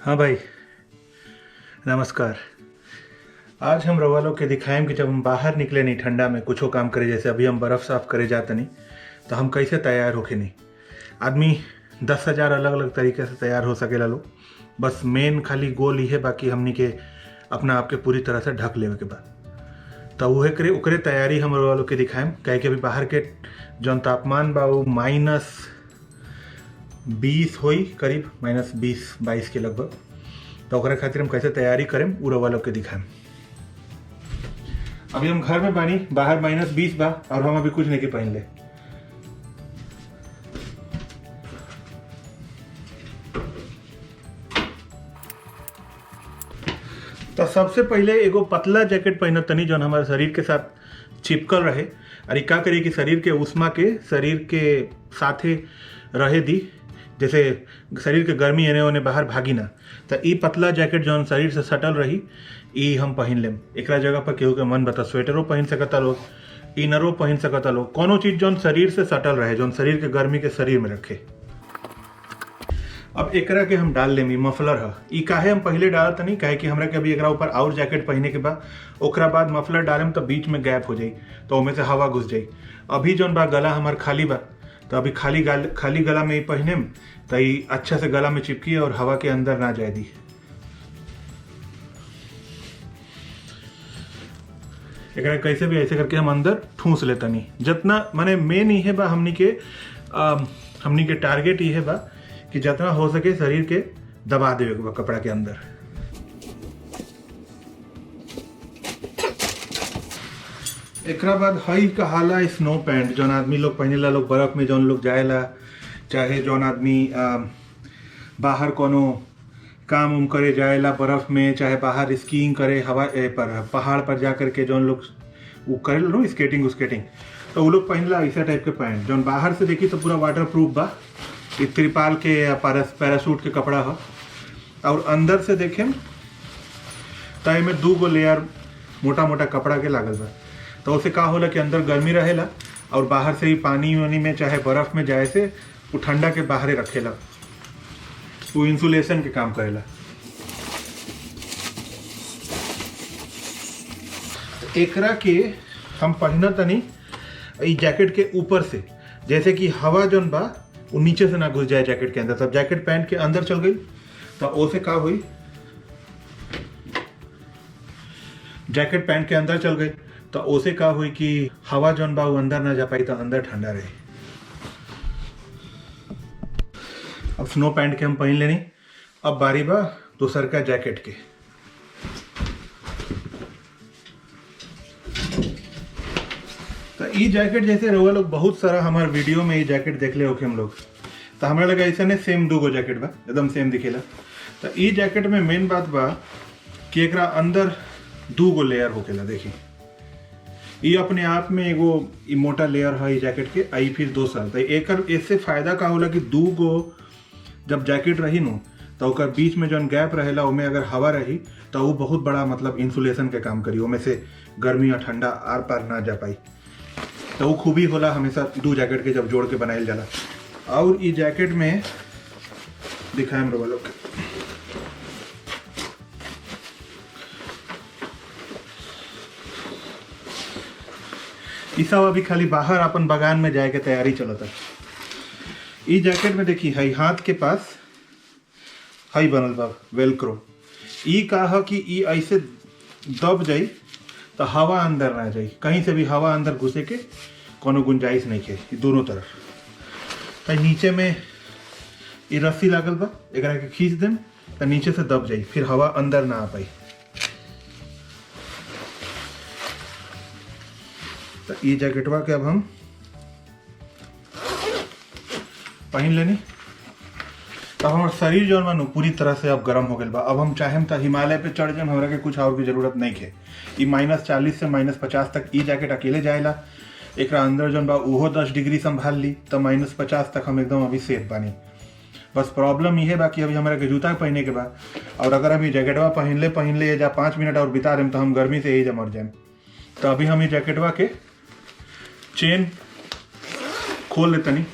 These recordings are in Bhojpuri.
हाँ भाई, नमस्कार। आज हम रउआ लोग के दिखाएम कि जब हम बाहर निकले नहीं ठंडा में कुछो काम करे, जैसे अभी हम बर्फ़ साफ करे जाते नहीं तो हम कैसे तैयार होके नहीं। आदमी 10,000 अलग अलग तरीके से तैयार हो सकेला लोग, बस मेन खाली गोल ही है, बाकी हमनी के अपना आप के पूरी तरह से ढक लेवे के बाद तो उहे करे ओकरे तैयारी हम रउआ लोग के दिखाएम। काहे कि अभी बाहर के जौन तापमान बा वो -20 होई, करीब -20-22 के लगभग। तो ओकरे खातिर हम कैसे तैयारी करें उ रउआ लोग के दिखाएम। अभी हम घर में बानी, बाहर -20 बा और हम अभी कुछ नहीं के पहन ले। तो सबसे पहले एगो पतला जैकेट पहनब तनी जौन हमारे शरीर के साथ चिपकल रहे और का करी कि शरीर के उष्मा के शरीर के साथे रहे दी, जैसे शरीर के गर्मी एने ओने बाहर भागी ना। तो ई पतला जैकेट जौन शरीर से सटल रही ई हम पहन लेम। एकरा जगह पर केहू के मन बता स्वेटरों पहन सकता लोग, इनरों पहन सकता लोग, कोनो चीज जौन शरीर से सटल रहे, जौन शरीर के गर्मी के शरीर में रखे। अब एकरा के हम डाल लेम। मफलर है ई, काहे हम पहले डालत नहीं, काहे कि हमरा के अभी एकरा ऊपर और जैकेट पहने के बाद ओकरा बाद मफलर डालेम तो बीच में गैप हो जाई, तो ओमे से हवा घुस जाई। अभी जौन बा गला हमार खाली बा, तो अभी खाली गला में ही पहनेम तो ई अच्छा से गला में चिपकी और हवा के अंदर ना जाए दी। एकरा कैसे भी ऐसे करके हम अंदर ठूस लेता नहीं, जितना माने मेन ही है बा हमनी के टारगेट ही है बा कि जितना हो सके शरीर के दबा देवे के बा कपड़ा के अंदर। एकरा बाद हई कहाला स्नो पैंट, जौन आदमी लोग पहनेला लोग बर्फ में, जौन लोग जाएला, चाहे जौन आदमी बाहर कोनो काम उम करे जाएला बर्फ में, चाहे बाहर स्कीइंग करे हवा पर पहाड़ पर जा करके जौन लोग वो करे लो स्केटिंग, तो वो लोग पहनला ऐसा टाइप के पैंट जौन बाहर से देखी तो पूरा वाटर प्रूफ बा। ये त्रिपाल के पैरासूट के कपड़ा है और अंदर से देखें तो एमे 2 लेयर मोटा मोटा कपड़ा के लागल बा। तो उसे का होला कि अंदर गर्मी रहेला और बाहर से ही पानी वानी में चाहे बर्फ में जाए से वो ठंडा के बाहरे रखेला, वो इंसुलेशन के काम करेला। एकरा के हम पहनत तनी ई जैकेट के ऊपर से, जैसे कि हवा जौन बा वो नीचे से ना घुस जाए जैकेट के अंदर। तब जैकेट पैंट के अंदर चल गई तो ओसे का हुई, जैकेट पैंट के अंदर चल गई तो ओसे का हुई कि हवा जौन बा वो अंदर ना जा पाई, तो अंदर ठंडा रहे। अब स्नो पैंट के हम पहन लेनी। अब बारी बा दूसर का जैकेट के। तो ई जैकेट जैसे रउआ लोग बहुत सारा हमारे वीडियो में ये जैकेट देख ले होके हम लोग, तो हमरा लगा ऐसा ने सेम 2 जैकेट बा, एकदम सेम दिखेला। तो ई जैकेट में मेन बात बा कि एकरा अंदर 2 लेयर होकेला। देखी ये अपने आप में एगो ई मोटा लेयर है ई जैकेट के, आई फिर 2 साल। तो एकर इससे फायदा का होला कि 2 जब जैकेट रही नो तो ओकर बीच में जौन गैप रहेला ओमे अगर हवा रही तो वो बहुत बड़ा मतलब इंसुलेशन के काम करी, ओमे से गर्मी और ठंडा आर पार ना जा पाई। तो वो खूबी होला हमेशा 2 जैकेट के जब जोड़ के बनाइल जाला। और ई जैकेट में दिखाएम रउआ लोग के, ई सब अभी खाली बाहर अपन बागान में जाए के तैयारी चलता। ई जैकेट में देखी हई हाथ के पास हई बनल बा वेलक्रो। ई का है कि ई ऐसे दब जाई तो हवा अंदर ना जाई, कहीं से भी हवा अंदर घुसे के कोनो गुंजाइश नहीं के दोनों तरफ। तो नीचे में ये रस्सी लागल बा, एकरा के खींच देम तो नीचे से दब जाई, फिर हवा अंदर ना आ पाई। तो ये जैकेटवा के अब हम पहन लेनी। तब हमार शरीर जौन मानू पूरी तरह से अब गर्म हो गया बा। अब हम चाहेम तो हिमालय पे चढ़ जाए, हमरा के कुछ और की जरूरत नहीं है। ई -40 से -50 तक ई जैकेट अकेले जाएला। एकरा अंदर जौन बा उहो 10 डिग्री संभाल ली, तो -50 तक हम एकदम अभी सेफ बानी। बस प्रॉब्लम ये बा कि अभी हमारा के जूता पहने के बाद, और अगर हम ये जैकेटवा पहन ले जा 5 मिनट और बिता देम तो हम गर्मी से यही जा मर जाए। तो अभी हम ये जैकेटवा के चेन खोल लेते नहीं,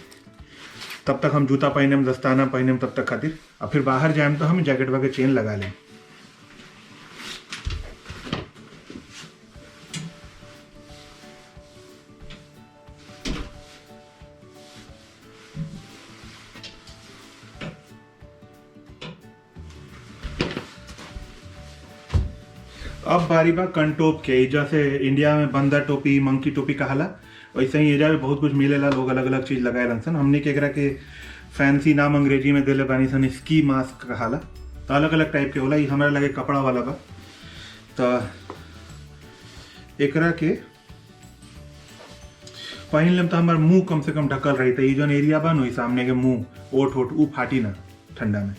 तब तक हम जूता पहने में, दस्ताना पहने में, तब तक खातिर। और फिर बाहर जाए तो हम जैकेटवा के चेन लगा लें। अब बारी बा कंटोप के, जैसे इंडिया में बंदर टोपी, मंकी टोपी कहाला, वैसे ही एजा भी बहुत कुछ मिलेला। लोग अलग अलग चीज लगाए रहन। हमने के एकरा के फैंसी नाम अंग्रेजी में देले बानी सन, स्की मास्क कहाला। तो अलग अलग टाइप के होला। ये हमारा लगे कपड़ा वाला बा। तो एकरा के पहन लेम तो हमार मुंह कम से कम ढकल रही। तो ये जो एरिया बा नो, सामने के मुंह, ओठ ओठ ऊ फाटी ना ठंडा में।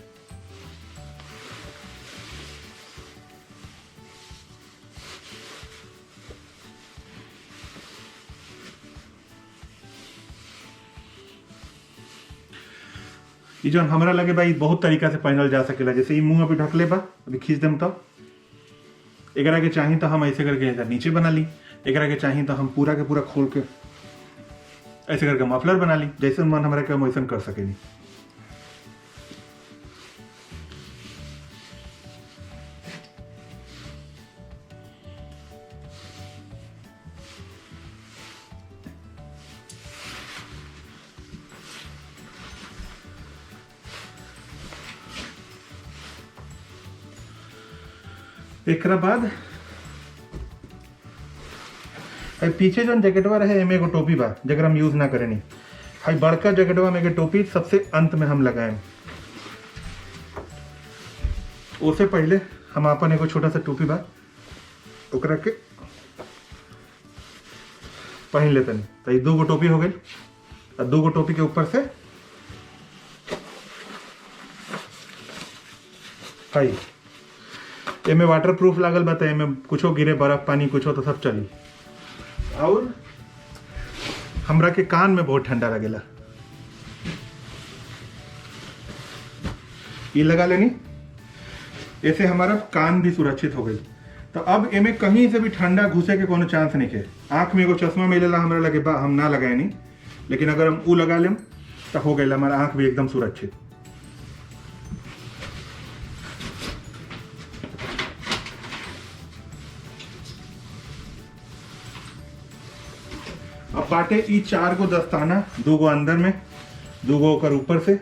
ये जो हमरा लगे भाई बहुत तरीका से पहनल जा सकेला। जैसे ये मुंह अभी ढकले बा, अभी खींच देम तो एकरा के चाही तो हम ऐसे करके नीचे बना ली। एकरा के चाही तो हम पूरा के पूरा खोल के ऐसे करके मफलर बना ली। जैसे मन हमारे के वैसन कर सकेनी। एक बाद पीछे जो जैकेटवा रहे एमे एगो टोपी बा, जगह हम यूज ना करे नहीं। हाई बड़का जैकेटवा में टोपी सबसे अंत में हम लगाए। उससे पहले हम अपन एगो छोटा सा टोपी बा ओकरा के पहन लेते। तो ये 2 गो टोपी हो गई। और 2 गो टोपी के ऊपर से हाई एमे वाटर प्रूफ लागल बा। तो एमे कुछो गिरे, बर्फ पानी कुछो तो सब चली। और हमरा के कान में बहुत ठंडा लगेला, ये लगा लेनी। ऐसे हमारा कान भी सुरक्षित हो गई। तो अब एमे कहीं से भी ठंडा घुसे के कोनो चांस नहीं है। आंख में एगो चश्मा मिलेला हमरा लगे बा, हम ना लगाए नहीं। लेकिन अगर हम ऊ लगा लेम तो हो गई, हमारा आंख भी एकदम सुरक्षित। अब बाटे ई 4 गो दस्ताना, 2 गो अंदर में, 2 गो ओकर ऊपर से।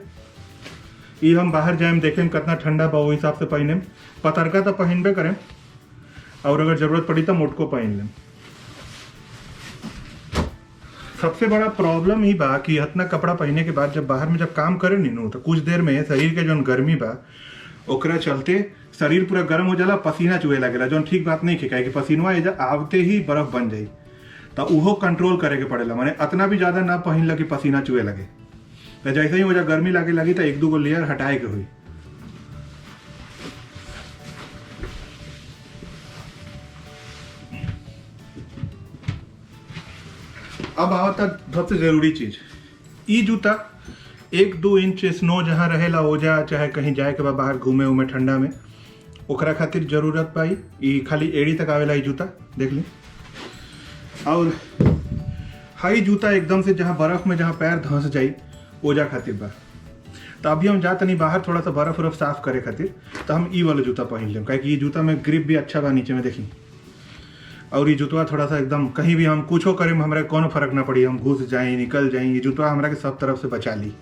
ई हम बाहर जाए देखें कितना ठंडा बा, वो हिसाब से पहने। पतरका तो पहनबे करें, और अगर जरूरत पड़ी तो मोटको पहन लें। सबसे बड़ा प्रॉब्लम ही बा कि इतना कपड़ा पहनने के बाद जब बाहर में जब काम करे नहीं तो कुछ देर में शरीर के जो गर्मी बा ओकरा चलते शरीर पूरा गर्म हो जाला, पसीना चुहे लगेला। जो ठीक बात नहीं है कि पसीनवा एजा आवते ही बर्फ बन जाई। तो उहो कंट्रोल करे के पड़ेला। माने इतना भी ज्यादा ना पहन लगे पसीना चुहे लगे। तो जैसे ही हो जा गर्मी लागे लगी तो 1-2 गो लेयर हटाए के हुई। अब आवता सबसे जरूरी चीज, ई जूता 1-2 इंच स्नो जहाँ रहेला ओजा, चाहे कहीं जाए के बाद बाहर घूमे उमे ठंडा में, ओकरा खातिर जरूरत पाई। ई खाली एड़ी तक आवेला ई जूता, देख ली। और हाई जूता एकदम से जहाँ बर्फ में जहाँ पैर धंस जाई ओजा खातिर बा। तो अभी हम जाते नहीं बाहर थोड़ा सा बर्फ उर्फ साफ करे खातिर, तो हम ई वाला जूता पहन लें। क्योंकि ये जूता में ग्रिप भी अच्छा बा नीचे में, देखी। और ये जूतवा थोड़ा सा एकदम कहीं भी हम कुछ करे हमारा कोनो फर्क ना पड़ी, हम घुस जाए निकल जाए, ये जूतवा हमारा के सब तरफ से बचा ली।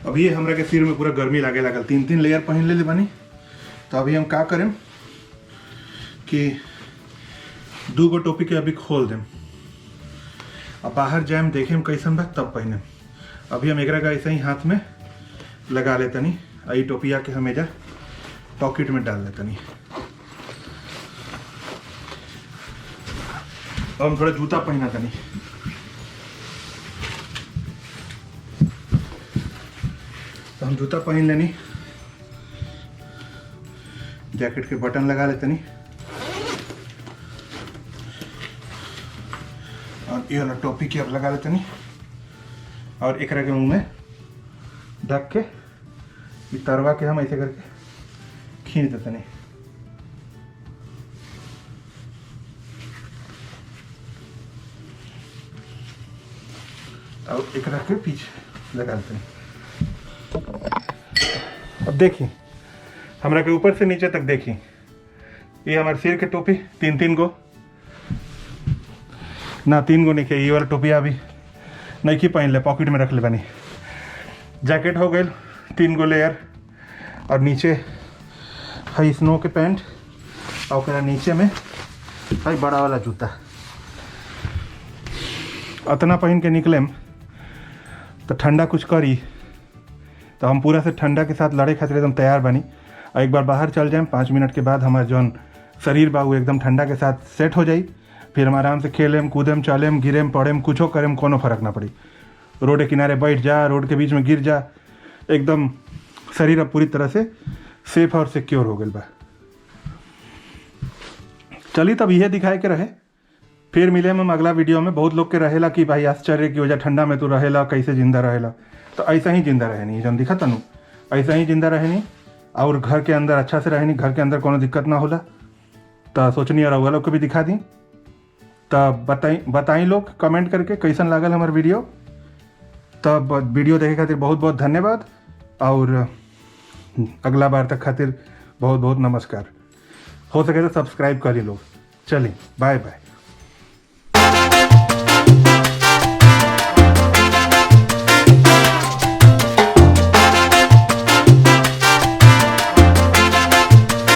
अभी हमरा के सिर में पूरा गर्मी लागे लागल, 3-3 लेयर पहन ले बानी। तो अभी हम का करें कि 2 गो टोपी के अभी खोल दें। अब बाहर जाए देखें कैसन बा तब पहने। अभी हम एकरा का ऐसे ही हाथ में लगा लेतनी। आई टोपिया के हम एजा पॉकेट में डाल लेतनी। अब हम थोड़ा जूता पहना तनी। तो हम जूता पहन लेनी, जैकेट के बटन लगा लेतनी, और ये वाला टोपी की अब लगा लेतनी। और एकरा के मुंह में ढक के तरवा के हम ऐसे करके खींच देते नहीं। और एक रख के पीछे लगा देते हैं। अब देखिए हमरा के ऊपर से नीचे तक देखिए, ये हमारे सिर के टोपी 3 गो ना 3 गो नहीं, ये वाला टोपी अभी नहीं की पहन ले, पॉकेट में रख ले बनी। जैकेट हो गए 3 गो लेयर, और नीचे है स्नो के पैंट, और नीचे में है बड़ा वाला जूता। अतना पहन के निकले तो ठंडा कुछ करी तो हम पूरा से ठंडा के साथ लड़े खातिर एकदम तैयार बनी। और एक बार बाहर चल जाए 5 मिनट के बाद हमारे जौन शरीर बा वो एकदम ठंडा के साथ सेट हो जाई, फिर हम आराम से खेलेम कूदेम चलेम गिरेम पड़ेम कुछो करेम, कोनो फर्क ना पड़ी। रोड के किनारे बैठ जा, रोड के बीच में गिर जा, एकदम शरीर अब पूरी तरह से सेफ और सिक्योर हो गई बा। चलिए तब यह दिखाए के रहे, फिर मिले हम अगला वीडियो में। बहुत लोग के रहेला कि भाई आश्चर्य की वजह ठंडा में तू रहेला, कैसे जिंदा रहेला, तो ऐसा ही जिंदा रहे नहीं, जब दिखा तनु ऐसा ही जिंदा रहे नहीं, और घर के अंदर अच्छा से रहे नहीं, घर के अंदर कोनो दिक्कत ना होला। तो सोचनी और लोग को भी दिखा दी। तब बताई लोग कमेंट करके कैसन लागल हमार वीडियो। तब वीडियो देखे खातिर बहुत बहुत धन्यवाद, और अगला बार तक खातिर बहुत बहुत नमस्कार। हो सके तो सब्सक्राइब करी लोग। चलिए बाय बाय।